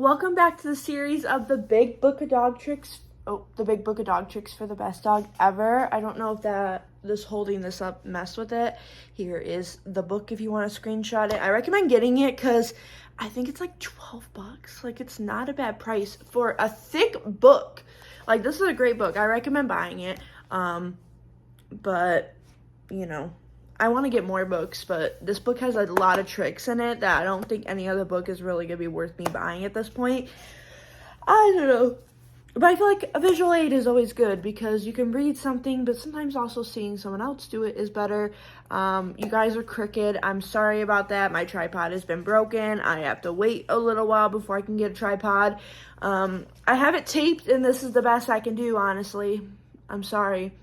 welcome back to the series of the Big Book of Dog Tricks. Oh, the Big Book of Dog Tricks for the best dog ever. I don't know if this holding this up messed with it. Here is the book if you want to screenshot it. I recommend getting it because I think it's like $12. Like, it's not a bad price for a thick book. Like, this is a great book. I recommend buying it. But, you know, I want to get more books, but this book has a lot of tricks in it that I don't think any other book is really going to be worth me buying at this point. I don't know. But I feel like a visual aid is always good because you can read something, but sometimes also seeing someone else do it is better. You guys are crooked. I'm sorry about that. My tripod has been broken. I have to wait a little while before I can get a tripod. I have it taped, and this is the best I can do, honestly. I'm sorry.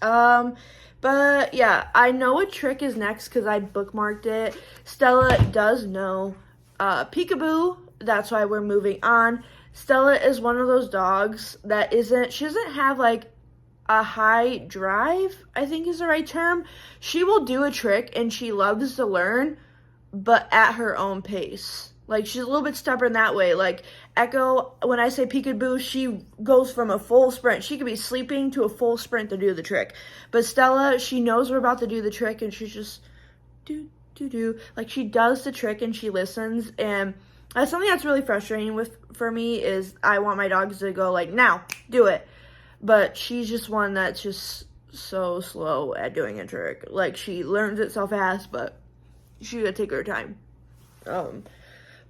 But yeah, I know what trick is next because I bookmarked it. Stella does know. Peekaboo, that's why we're moving on. Stella is one of those dogs that she doesn't have like a high drive, I think is the right term. She will do a trick and she loves to learn, but at her own pace. Like, she's a little bit stubborn that way. Like, Echo, when I say peekaboo, she goes from a full sprint. She could be sleeping to a full sprint to do the trick. But Stella, she knows we're about to do the trick, and she's just do. Like, she does the trick, and she listens. And that's something that's really frustrating for me is I want my dogs to go, like, now, do it. But she's just one that's just so slow at doing a trick. Like, she learns it so fast, but she's going to take her time.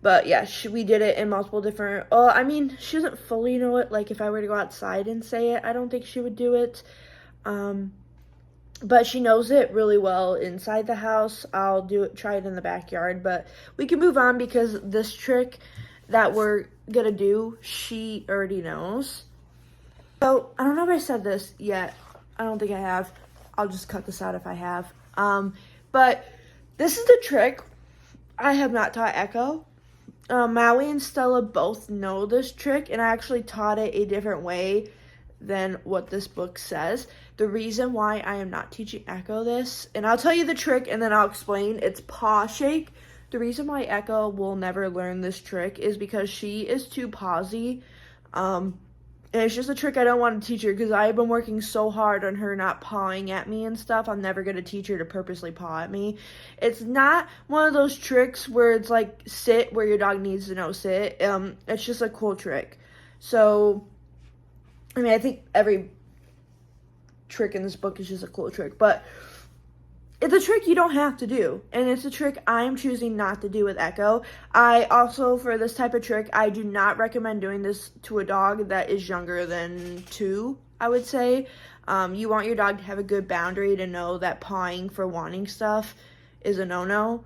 But yeah, we did it in multiple different, she doesn't fully know it. Like, if I were to go outside and say it, I don't think she would do it. But she knows it really well inside the house. I'll try it in the backyard, but we can move on because this trick that we're gonna do, she already knows. So, I don't know if I said this yet. I don't think I have. I'll just cut this out if I have. But this is the trick I have not taught Echo. Maui and Stella both know this trick, and I actually taught it a different way than what this book says. The reason why I am not teaching Echo this, and I'll tell you the trick and then I'll explain, it's Paw Shake. The reason why Echo will never learn this trick is because she is too pawsy. And it's just a trick I don't want to teach her because I've been working so hard on her not pawing at me and stuff. I'm never going to teach her to purposely paw at me. It's not one of those tricks where it's like sit where your dog needs to know sit. It's just a cool trick. So, I think every trick in this book is just a cool trick. But it's a trick you don't have to do, and it's a trick I'm choosing not to do with Echo. I also, for this type of trick, I do not recommend doing this to a dog that is younger than 2, I would say. You want your dog to have a good boundary to know that pawing for wanting stuff is a no-no.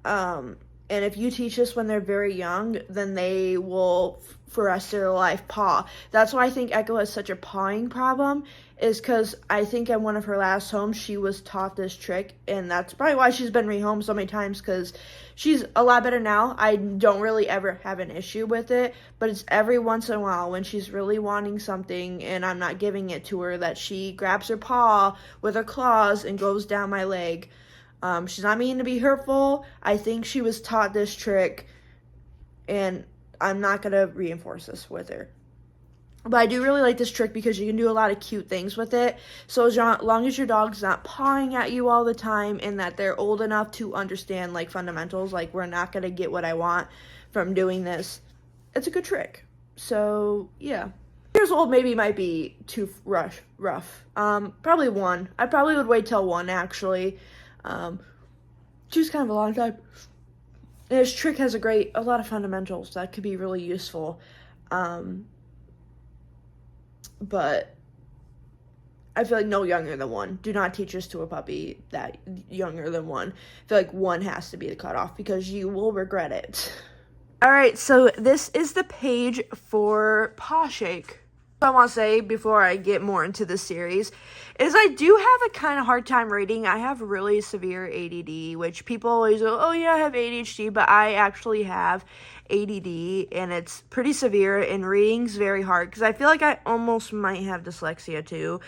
And if you teach this when they're very young, then they will, for the rest of their life, paw. That's why I think Echo has such a pawing problem, is because I think at one of her last homes, she was taught this trick, and that's probably why she's been rehomed so many times, because she's a lot better now. I don't really ever have an issue with it, but it's every once in a while when she's really wanting something and I'm not giving it to her that she grabs her paw with her claws and goes down my leg. She's not meaning to be hurtful. I think she was taught this trick, and I'm not going to reinforce this with her. But I do really like this trick because you can do a lot of cute things with it. So as long as your dog's not pawing at you all the time and that they're old enough to understand, like, fundamentals, like, we're not going to get what I want from doing this, it's a good trick. So, yeah. Years old maybe might be too rough. Probably 1. I probably would wait till 1, actually. Just kind of a long time. And this trick has a lot of fundamentals that could be really useful. But I feel like no younger than 1. Do not teach this to a puppy that younger than 1. I feel like 1 has to be the cutoff because you will regret it. All right, so this is the page for Paw Shake. What I want to say before I get more into this series is I do have a kind of hard time reading. I have really severe ADD, which people always go, oh yeah, I have ADHD, but I actually have ADD, and it's pretty severe, and reading's very hard, because I feel like I almost might have dyslexia too.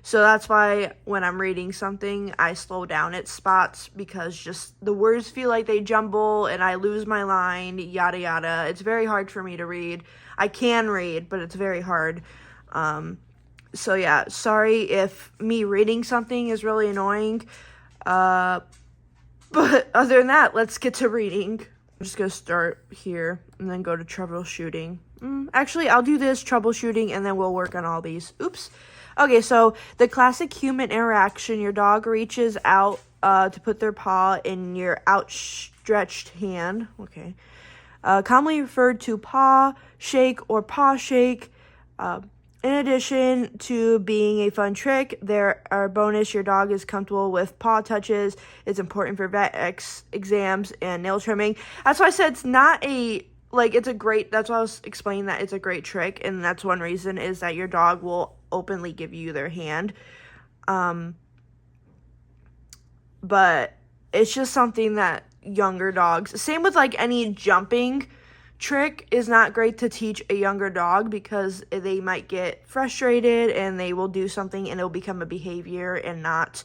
So that's why when I'm reading something, I slow down at spots, because just the words feel like they jumble and I lose my line, yada yada. It's very hard for me to read. I can read, but it's very hard. So yeah, sorry if me reading something is really annoying. But other than that, let's get to reading. I'm just gonna start here and then go to troubleshooting. Actually, I'll do this troubleshooting and then we'll work on all these. Oops. Okay, so the classic human interaction: your dog reaches out to put their paw in your outstretched hand. Okay. Commonly referred to Paw Shake or Paw Shake. In addition to being a fun trick, there are bonus. Your dog is comfortable with paw touches. It's important for vet exams and nail trimming. That's why I said it's not a, like, it's a great, that's why I was explaining that it's a great trick. And that's one reason, is that your dog will openly give you their hand. But it's just something that younger dogs, same with like any jumping trick, is not great to teach a younger dog, because they might get frustrated and they will do something and it'll become a behavior and not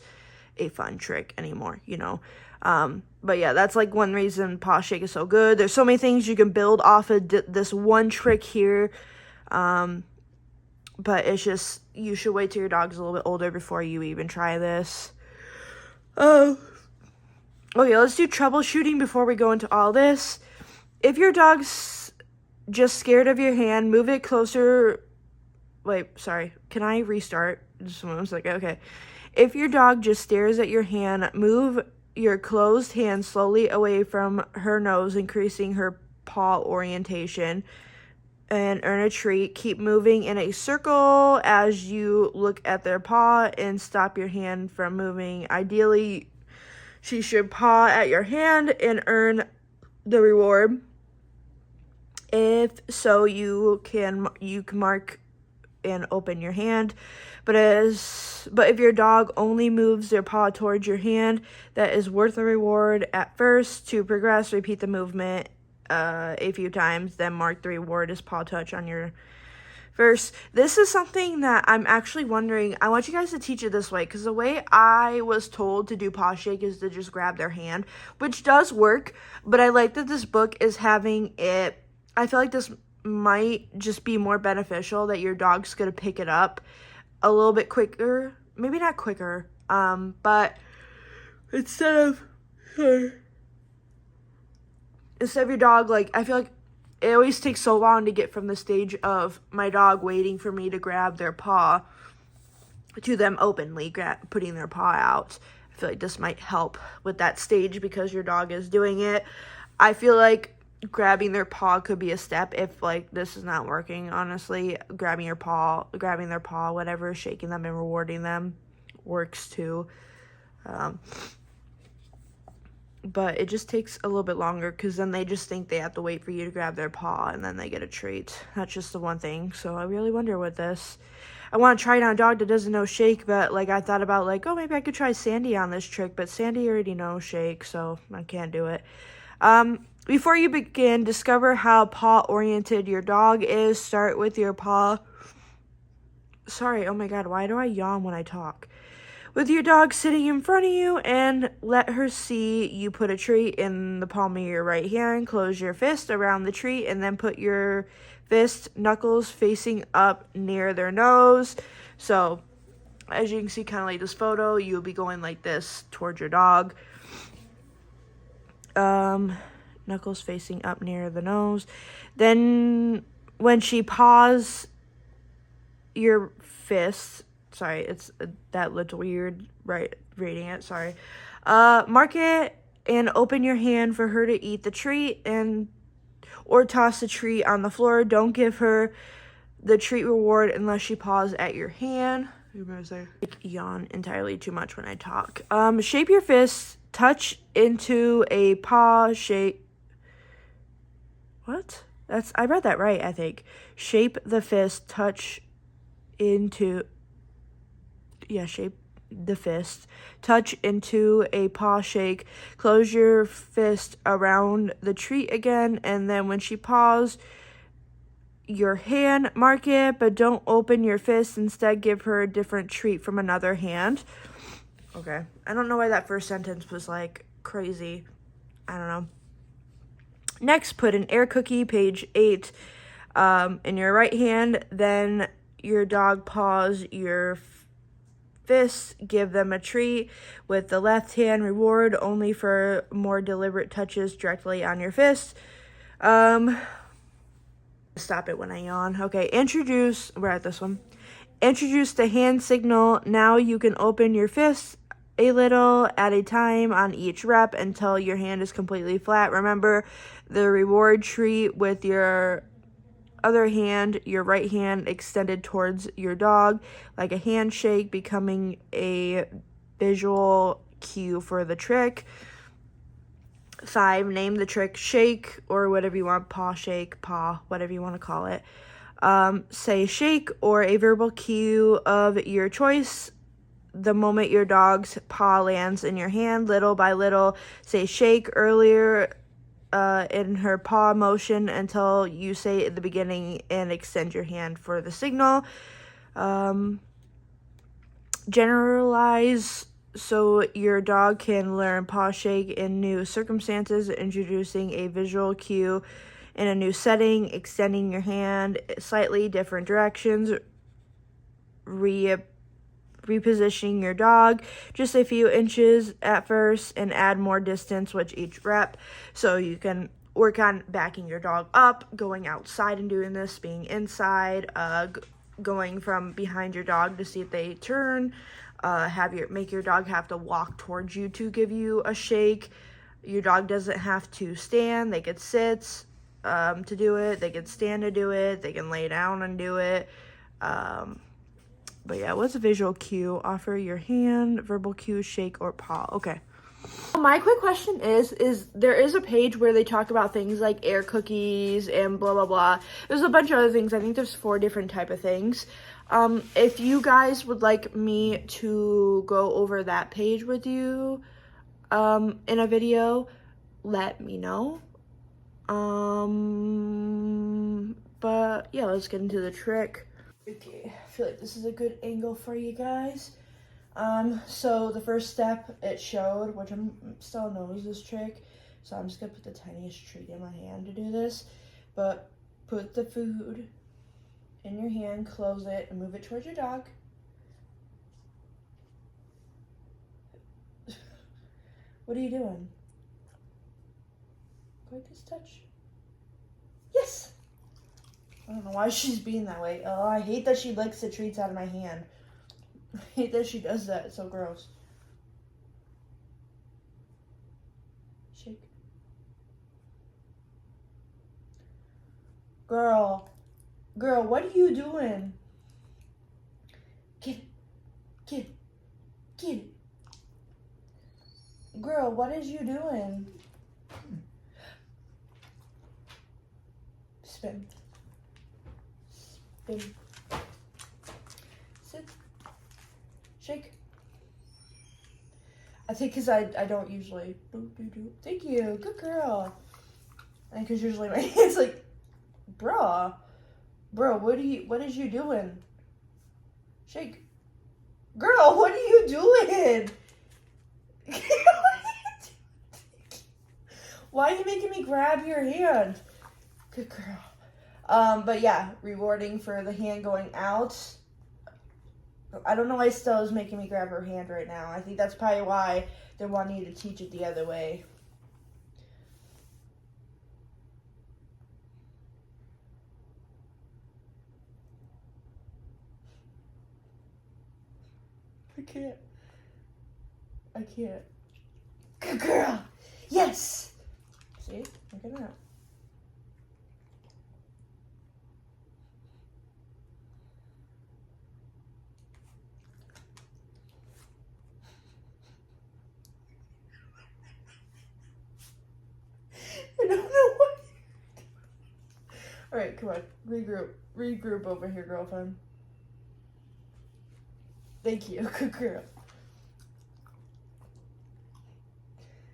a fun trick anymore, you know. But yeah, that's like one reason Paw Shake is so good. There's so many things you can build off of this one trick here. But it's just, you should wait till your dog's a little bit older before you even try this. Okay, let's do troubleshooting before we go into all this. If your dog's just scared of your hand, move it closer. Wait, sorry. Can I restart? Just one second. Okay. If your dog just stares at your hand, move your closed hand slowly away from her nose, increasing her paw orientation, and earn a treat. Keep moving in a circle as you look at their paw and stop your hand from moving. Ideally, she should paw at your hand and earn the reward. If so, you can mark and open your hand. But if your dog only moves their paw towards your hand, that is worth the reward at first. To progress, repeat the movement a few times, then mark the reward as paw touch on your first. This is something that I'm actually wondering. I want you guys to teach it this way, because the way I was told to do Paw Shake is to just grab their hand, which does work, but I like that this book is having it. I feel like this might just be more beneficial, that your dog's gonna pick it up a little bit quicker. Maybe not quicker, but instead of your dog, like, I feel like it always takes so long to get from the stage of my dog waiting for me to grab their paw to them openly putting their paw out. I feel like this might help with that stage, because your dog is doing it. I feel like grabbing their paw could be a step if, like, this is not working, honestly. Grabbing their paw, whatever, shaking them and rewarding them works too. But it just takes a little bit longer, because then they just think they have to wait for you to grab their paw and then they get a treat. That's just the one thing. So I really wonder with this. I want to try it on a dog that doesn't know Shake, but like I thought about, like, oh, maybe I could try Sandy on this trick, but Sandy already knows Shake, so I can't do it. Before you begin, discover how paw-oriented your dog is. Start with your paw. Sorry, oh my god, why do I yawn when I talk? With your dog sitting in front of you, and let her see you put a treat in the palm of your right hand. Close your fist around the treat, and then put your fist knuckles facing up near their nose. So, as you can see, kind of like this photo, you'll be going like this towards your dog. Knuckles facing up near the nose. Then when she paws your fist, sorry, it's that looked weird, right, reading it, sorry. Mark it and open your hand for her to eat the treat, or toss the treat on the floor. Don't give her the treat reward unless she paws at your hand. I yawn entirely too much when I talk. Shape your fist, touch into a paw shape. What? I read that right, I think. Shape the fist, touch into, shape the fist, touch into a paw shake. Close your fist around the treat again, and then when she paws your hand, mark it, but don't open your fist. Instead, give her a different treat from another hand. Okay. I don't know why that first sentence was like crazy. I don't know. Next, put an air cookie, page 8, in your right hand. Then your dog paws your fists. Give them a treat with the left hand. Reward only for more deliberate touches directly on your fist. Stop it when I yawn. Okay, we're at this one. Introduce the hand signal. Now you can open your fists a little at a time on each rep until your hand is completely flat. Remember the reward treat with your other hand, your right hand extended towards your dog, like a handshake, becoming a visual cue for the trick. 5, name the trick shake or whatever you want, paw shake, paw, whatever you want to call it. Say shake or a verbal cue of your choice. The moment your dog's paw lands in your hand, little by little, say shake earlier in her paw motion until you say at the beginning and extend your hand for the signal. Generalize so your dog can learn paw shake in new circumstances, introducing a visual cue in a new setting, extending your hand slightly different directions, repositioning your dog just a few inches at first and add more distance with each rep. So you can work on backing your dog up, going outside and doing this, being inside, going from behind your dog to see if they turn, make your dog have to walk towards you to give you a shake. Your dog doesn't have to stand. They could sit to do it. They could stand to do it. They can lay down and do it. But yeah, what's a visual cue? Offer your hand, verbal cue, shake, or paw. Okay. My quick question is there is a page where they talk about things like air cookies and blah, blah, blah. There's a bunch of other things. I think there's 4 different type of things. If you guys would like me to go over that page with you in a video, let me know. But yeah, let's get into the trick. Okay, I feel like this is a good angle for you guys. So the first step it showed, which Stella knows this trick, so I'm just gonna put the tiniest treat in my hand to do this. But put the food in your hand, close it, and move it towards your dog. What are you doing? Go like this, touch. Yes! I don't know why she's being that way. Oh, I hate that she licks the treats out of my hand. I hate that she does that. It's so gross. Shake. Girl, what are you doing? Get it. Get it. Girl, what is you doing? Spin. Spin. Sit. Shake. I think because I don't usually. Thank you. Good girl. And because usually my hand's like, bro, what is you doing? Shake. Girl, what are you doing? Why are you making me grab your hand? Good girl. But yeah, rewarding for the hand going out. I don't know why Stella's making me grab her hand right now. I think that's probably why they're wanting you to teach it the other way. I can't. Good girl. Yes. See? Look at that. I don't know what. All right, come on. Regroup over here, girlfriend. Thank you. Good girl.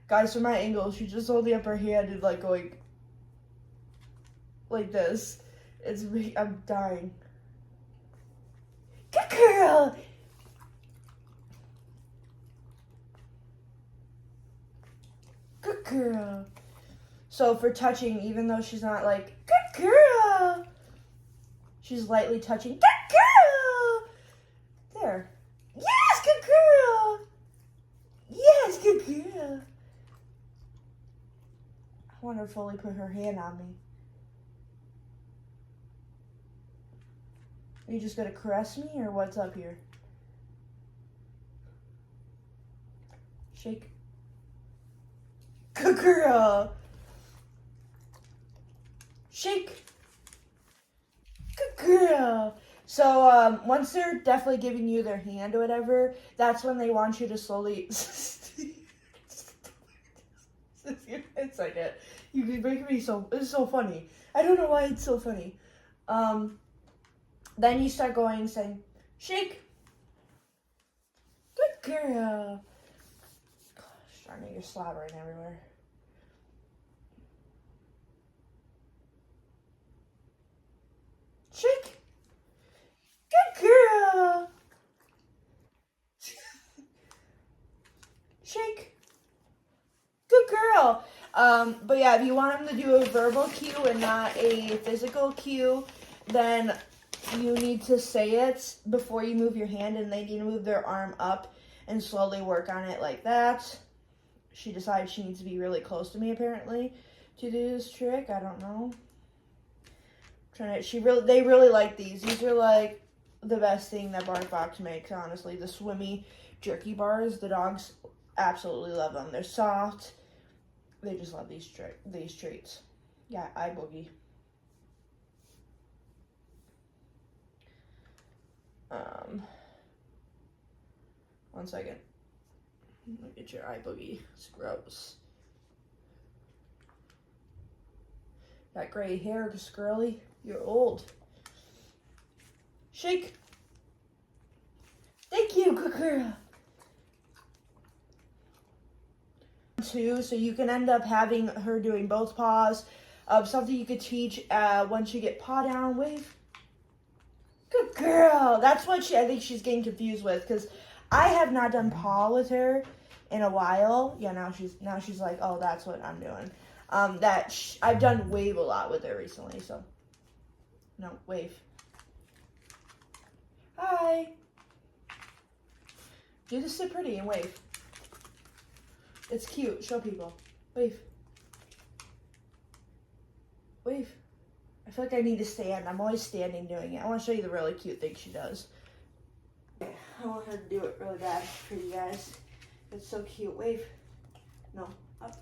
Guys, from my angle, she's just holding up her hand and like going like this. I'm dying. Good girl. Good girl. So for touching, even though she's not like, good girl, she's lightly touching, good girl. There. Yes, good girl. Yes, good girl. I want her to fully put her hand on me. Are you just gonna caress me or what's up here? Shake. Good girl. Shake. Good girl. So once they're definitely giving you their hand or whatever, that's when they want you to slowly. It's like it. You can make me so. It's so funny. I don't know why it's so funny. Then you start going saying, shake. Good girl. Gosh, darn it, you're slobbering everywhere. Shake. Good girl. Shake. Good girl. But yeah, if you want them to do a verbal cue and not a physical cue, then you need to say it before you move your hand, and they need to move their arm up and slowly work on it like that. She decides she needs to be really close to me apparently to do this trick. I don't know. They really like these. These are like the best thing that BarkBox makes, honestly. The swimmy jerky bars. The dogs absolutely love them. They're soft. They just love these treats. Yeah, eye boogie. 1 second. Look at your eye boogie. It's gross. That gray hair, girly. You're old. Shake. Thank you, good girl. Too, so you can end up having her doing both paws. Something you could teach once you get paw down, wave. Good girl. That's what I think she's getting confused with, because I have not done paw with her in a while. Yeah, now she's like, oh, that's what I'm doing. I've done wave a lot with her recently, so no, wave. Hi. Do the sit pretty and wave. It's cute. Show people. Wave. Wave. I feel like I need to stand. I'm always standing doing it. I want to show you the really cute thing she does. I want her to do it really bad for you guys. It's so cute. Wave. No. Up.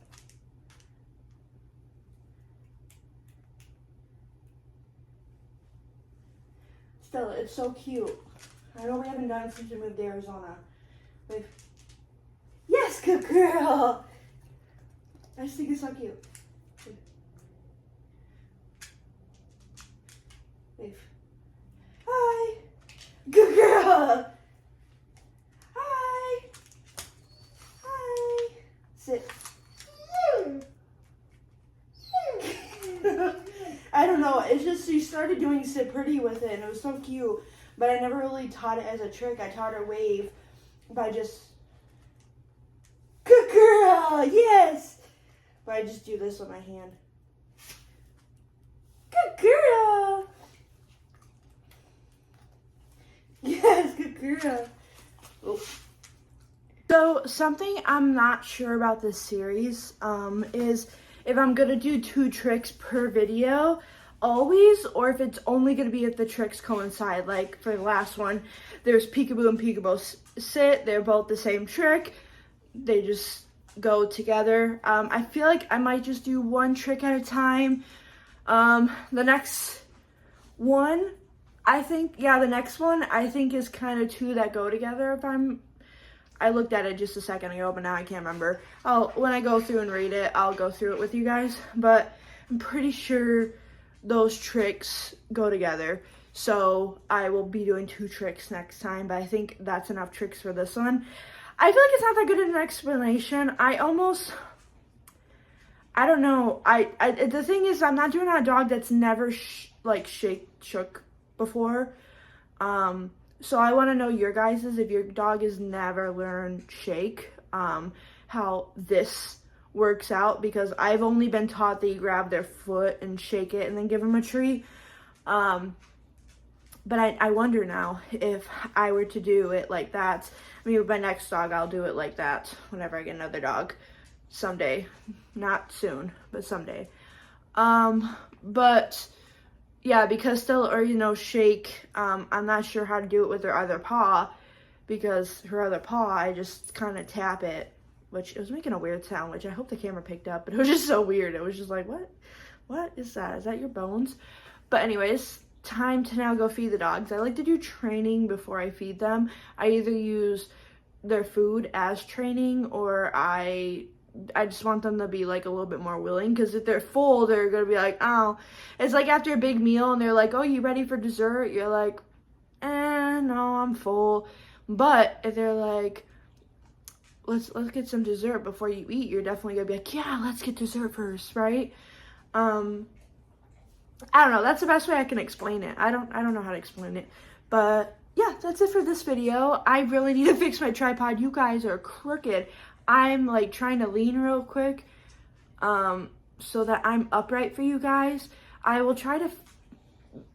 Stella, it's so cute. I know we haven't done it since we moved to Arizona. Wave. Yes, good girl. I just think it's so cute. Wave. Wave. Hi. Good girl. Hi. Hi. Sit. I don't know. It's just she started doing sit pretty with it, and it was so cute. But I never really taught it as a trick. I taught her wave by just. Good girl. Yes. But I just do this with my hand. Good girl. Yes, good girl. Oh. So something I'm not sure about this series is if I'm gonna do 2 tricks per video always, or if it's only gonna be if the tricks coincide. Like for the last one, there's peekaboo and peekaboo sit. They're both the same trick. They just go together. I feel like I might just do 1 trick at a time. The next one, the next one I think is kind of 2 that go together. I looked at it just a second ago, but now I can't remember. When I go through and read it, I'll go through it with you guys. But I'm pretty sure those tricks go together. So I will be doing 2 tricks next time, but I think that's enough tricks for this one. I feel like it's not that good of an explanation. I don't know. The thing is, I'm not doing it on a dog that's never like shook before. So I want to know your guys's, if your dog has never learned shake, how this works out, because I've only been taught that you grab their foot and shake it and then give them a treat. But I wonder now if I were to do it like that. I mean, with my next dog, I'll do it like that whenever I get another dog someday. Not soon, but someday. But yeah, because Stella already knows shake, I'm not sure how to do it with her other paw, because her other paw, I just kind of tap it, which it was making a weird sound, which I hope the camera picked up, but it was just so weird. It was just like, what is that? Is that your bones? But anyways, time to now go feed the dogs. I like to do training before I feed them. I either use their food as training, or I just want them to be like a little bit more willing, because if they're full, they're gonna be like, oh, it's like after a big meal and they're like, oh, you ready for dessert? You're like, no, I'm full. But if they're like, let's get some dessert before you eat, you're definitely gonna be like, yeah, let's get dessert first, right? I don't know, that's the best way I can explain it. I don't know how to explain it, but yeah, that's it for this video. I really need to fix my tripod. You guys are crooked. I'm like trying to lean real quick so that I'm upright for you guys. I will try to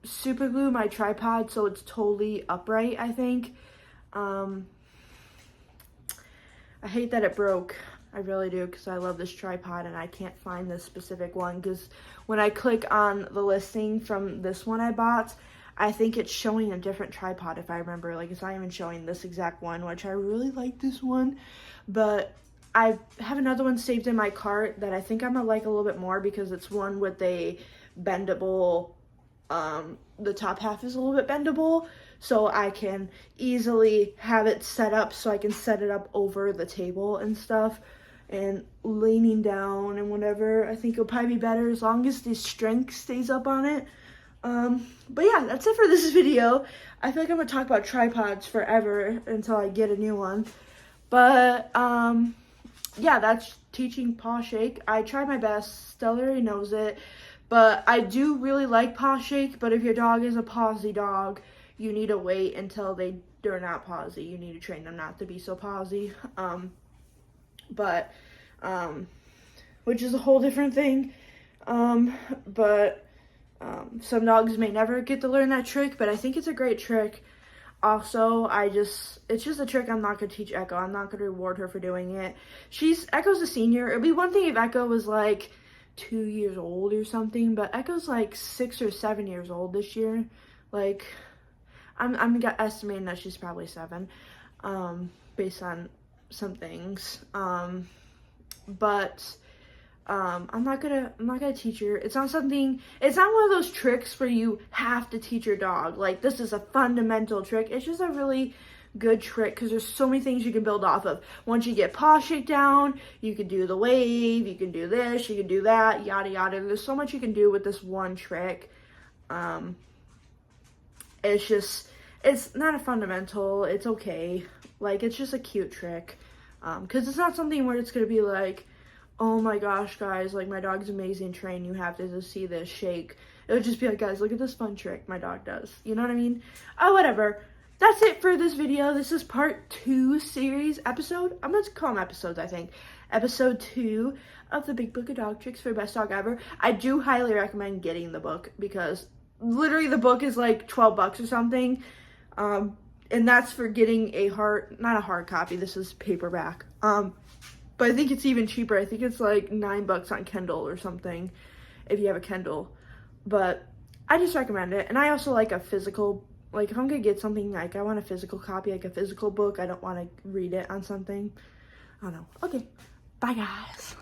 super glue my tripod so it's totally upright, I think. I hate that it broke. I really do, because I love this tripod and I can't find this specific one, because when I click on the listing from this one I bought, I think it's showing a different tripod, if I remember. Like, it's not even showing this exact one, which I really like this one. But I have another one saved in my cart that I think I'm gonna like a little bit more, because it's one with a bendable, the top half is a little bit bendable, so I can easily have it set up so I can set it up over the table and stuff, and leaning down and whatever. I think it'll probably be better as long as the strength stays up on it. But yeah, that's it for this video. I feel like I'm gonna talk about tripods forever until I get a new one. But yeah, that's teaching Paw Shake. I tried my best. Stella already knows it. But I do really like Paw Shake. But if your dog is a pawsy dog, you need to wait until they're not pawsy. You need to train them not to be so pawsy. Which is a whole different thing. Some dogs may never get to learn that trick, but I think it's a great trick. Also, it's just a trick I'm not going to teach Echo. I'm not going to reward her for doing it. Echo's a senior. It'd be one thing if Echo was like 2 years old or something, but Echo's like 6 or 7 years old this year. Like, I'm estimating that she's probably 7, based on some things. I'm not gonna teach her. It's not one of those tricks where you have to teach your dog. Like, this is a fundamental trick. It's just a really good trick, because there's so many things you can build off of. Once you get Paw Shake down, you can do the wave, you can do this, you can do that, yada yada. There's so much you can do with this one trick. It's not a fundamental. It's okay. Like, it's just a cute trick. Because it's not something where it's gonna be like, oh my gosh, guys, like, my dog's amazing trained, you have to just see this shake. It would just be like, guys, look at this fun trick my dog does. You know what I mean? Oh, whatever. That's it for this video. This is part 2 series episode. I'm going to call them episodes, I think. Episode 2 of the Big Book of Dog Tricks for Best Dog Ever. I do highly recommend getting the book, because literally the book is like $12 or something. And that's for getting not a hard copy. This is paperback. But I think it's even cheaper. I think it's like $9 on Kindle or something, if you have a Kindle. But I just recommend it. And I also like a physical, like, if I'm gonna get something, like, I want a physical copy, like a physical book. I don't want to read it on something. I don't know. Okay, bye guys.